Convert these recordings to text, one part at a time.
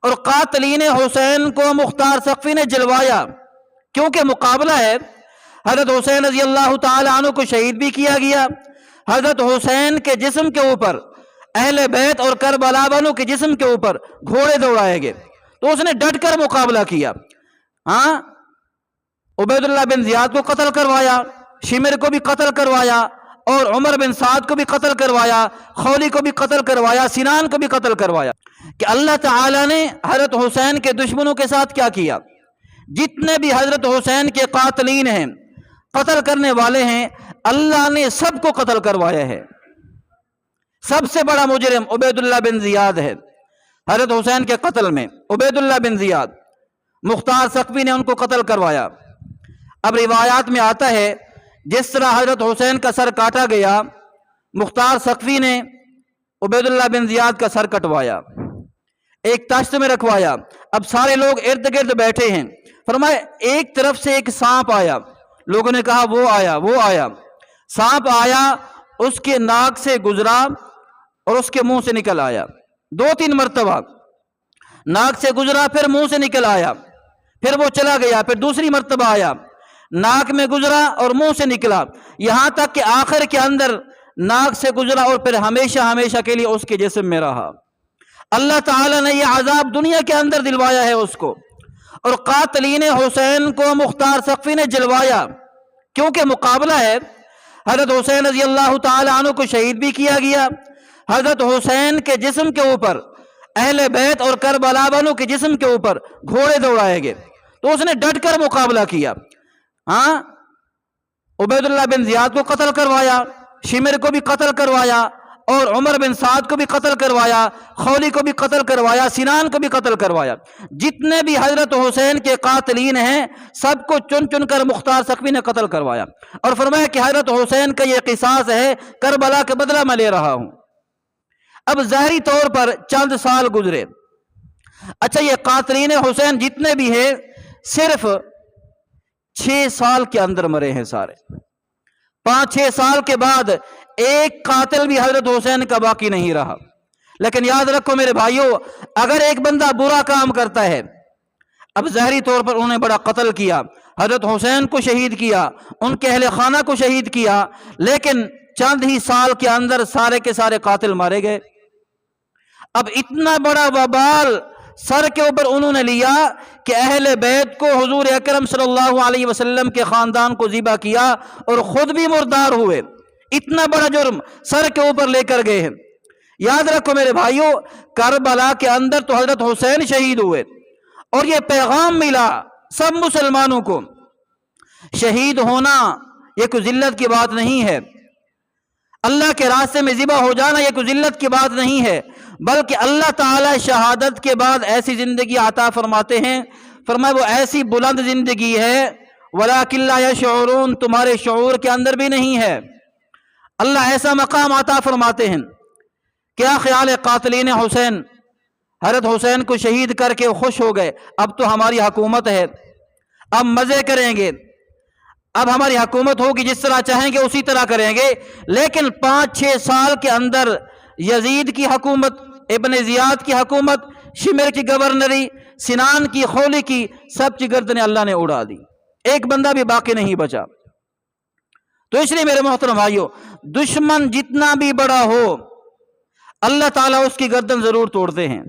اور قاتلین حسین کو مختار ثقفی نے جلوایا، کیونکہ مقابلہ ہے۔ حضرت حسین رضی اللہ تعالی عنہ کو شہید بھی کیا گیا، حضرت حسین کے جسم کے اوپر اہل بیت اور کربلا والوں کے جسم کے اوپر گھوڑے دوڑائے گئے، تو اس نے ڈٹ کر مقابلہ کیا۔ عبید اللہ بن زیاد کو قتل کروایا، شمر کو بھی قتل کروایا، اور عمر بن سعد کو بھی قتل کروایا، خولی کو بھی قتل کروایا، سنان کو بھی قتل کروایا۔ کہ اللہ تعالیٰ نے حضرت حسین کے دشمنوں کے ساتھ کیا کیا؟ جتنے بھی حضرت حسین کے قاتلین ہیں، قتل کرنے والے ہیں، اللہ نے سب کو قتل کروایا ہے۔ سب سے بڑا مجرم عبید اللہ بن زیاد ہے حضرت حسین کے قتل میں، عبید اللہ بن زیاد، مختار ثقفی نے ان کو قتل کروایا۔ اب روایات میں آتا ہے جس طرح حضرت حسین کا سر کاٹا گیا، مختار ثقفی نے عبید اللہ بن زیاد کا سر کٹوایا، ایک تاشت میں رکھوایا۔ اب سارے لوگ ارد گرد بیٹھے ہیں، فرمایا ایک طرف سے ایک سانپ آیا، لوگوں نے کہا وہ آیا، سانپ آیا، اس کے ناک سے گزرا اور اس کے منہ سے نکل آیا، 2-3 مرتبہ ناک سے گزرا، پھر منہ سے نکل آیا، پھر وہ چلا گیا، پھر دوسری مرتبہ آیا، ناک میں گزرا اور منہ سے نکلا، یہاں تک کہ آخر کے اندر ناک سے گزرا اور پھر ہمیشہ ہمیشہ کے لیے اس کے جسم میں رہا۔ اللہ تعالیٰ نے یہ عذاب دنیا کے اندر دلوایا ہے اس کو۔ اور قاتلین حسین کو مختار ثقفی نے جلوایا، کیونکہ مقابلہ ہے۔ حضرت حسین رضی اللہ تعالی عنہ کو شہید بھی کیا گیا، حضرت حسین کے جسم کے اوپر اہل بیت اور کربلا والوں کے جسم کے اوپر گھوڑے دوڑائے گئے، تو اس نے ڈٹ کر مقابلہ کیا۔ عبید اللہ بن زیاد کو قتل کروایا، شمر کو بھی قتل کروایا، اور عمر بن سعد کو بھی قتل کروایا، خولی کو بھی قتل کروایا، سنان کو بھی قتل کروایا۔ جتنے بھی حضرت حسین کے قاتلین ہیں سب کو چن چن کر مختار ثقفی نے قتل کروایا، اور فرمایا کہ حضرت حسین کا یہ قصاص ہے، کربلا کے بدلہ میں لے رہا ہوں۔ اب ظاہری طور پر چند سال گزرے۔ اچھا، یہ قاتلین حسین جتنے بھی ہیں صرف 6 سال کے اندر مرے ہیں سارے۔ 5-6 سال کے بعد ایک قاتل بھی حضرت حسین کا باقی نہیں رہا۔ لیکن یاد رکھو میرے بھائیوں، اگر ایک بندہ برا کام کرتا ہے، اب ظاہری طور پر انہوں نے بڑا قتل کیا، حضرت حسین کو شہید کیا، ان کے اہل خانہ کو شہید کیا، لیکن چند ہی سال کے اندر سارے کے سارے قاتل مارے گئے۔ اب اتنا بڑا وبال سر کے اوپر انہوں نے لیا کہ اہل بیت کو، حضور اکرم صلی اللہ علیہ وسلم کے خاندان کو ذبح کیا اور خود بھی مردار ہوئے۔ اتنا بڑا جرم سر کے اوپر لے کر گئے ہیں۔ یاد رکھو میرے بھائیوں، کربلا کے اندر تو حضرت حسین شہید ہوئے، اور یہ پیغام ملا سب مسلمانوں کو، شہید ہونا یہ کوئی ذلت کی بات نہیں ہے، اللہ کے راستے میں ذبح ہو جانا یہ کوئی ذلت کی بات نہیں ہے، بلکہ اللہ تعالی شہادت کے بعد ایسی زندگی عطا فرماتے ہیں۔ فرمایا وہ ایسی بلند زندگی ہے، وَلَٰكِن لَّا يَشْعُرُونَ، تمہارے شعور کے اندر بھی نہیں ہے۔ اللہ ایسا مقام عطا فرماتے ہیں۔ کیا خیال ہے قاتلین حسین حضرت حسین کو شہید کر کے خوش ہو گئے، اب تو ہماری حکومت ہے، اب مزے کریں گے، اب ہماری حکومت ہوگی، جس طرح چاہیں گے اسی طرح کریں گے۔ لیکن 5-6 سال کے اندر یزید کی حکومت، ابن زیاد کی حکومت، شمر کی گورنری، سنان کی، خولی کی، سب کی گردنیں اللہ نے اڑا دی، ایک بندہ بھی باقی نہیں بچا۔ تو اس لیے میرے محترم بھائیوں، دشمن جتنا بھی بڑا ہو اللہ تعالیٰ اس کی گردن ضرور توڑتے ہیں۔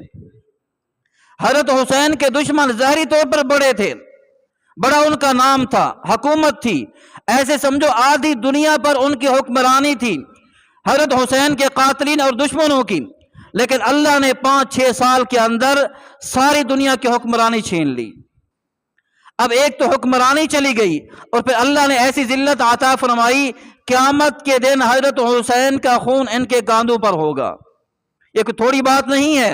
حضرت حسین کے دشمن ظاہری طور پر بڑے تھے، بڑا ان کا نام تھا، حکومت تھی، ایسے سمجھو آدھی دنیا پر ان کی حکمرانی تھی حضرت حسین کے قاتلین اور دشمنوں کی، لیکن اللہ نے 5-6 سال کے اندر ساری دنیا کی حکمرانی چھین لی۔ اب ایک تو حکمرانی چلی گئی، اور پھر اللہ نے ایسی ذلت عطا فرمائی، قیامت کے دن حضرت حسین کا خون ان کے کاندھوں پر ہوگا۔ یہ کوئی تھوڑی بات نہیں ہے۔